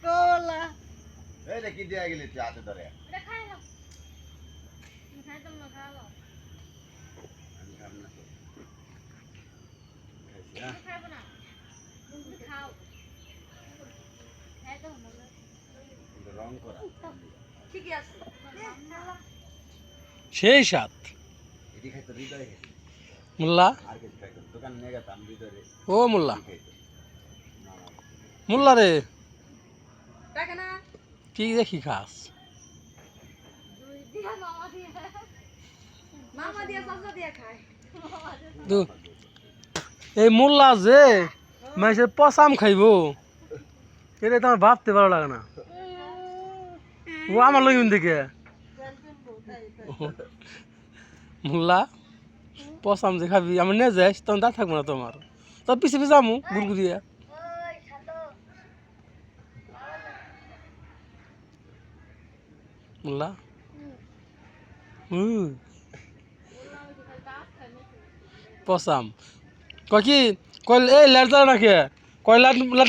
কলা এটা কি দেয়া গেলি তুই হাতে ধরে এটা খাই না খাইতাম না খাওয়া আমি খাব না তো খাইছি না খাইব না তুমি খাও খাইতাম না কিন্তু রং করা ঠিকই আছে সেই সাত এটি খাইতো হৃদয় খাইতো মোল্লা আর কিছু খাইতো দোকানে নিয়ে গেতাম হৃদয়ে ও মোল্লা খাইতো মামা মোল্লা রে টাকা না কি দেখি খাস দুই দিয়া মামা দিয়া মামা দিয়া চাচা দিয়া খায় তো এই মোল্লা যে মানুষের পচাম খাইব এটা তো আমার ভাবতে ভালো লাগে না ও আমার লইন দেখে মোল্লা পচাম যে খাবি আমি নিয়ে যাইস তখন তা থাকবো না তোমার তোর পিছে পিছে আমু গুড়গুড়িয়া মোল্লা পচাম কয় কি কয় এই লাইট জ্বালা নাকি কয় লাইট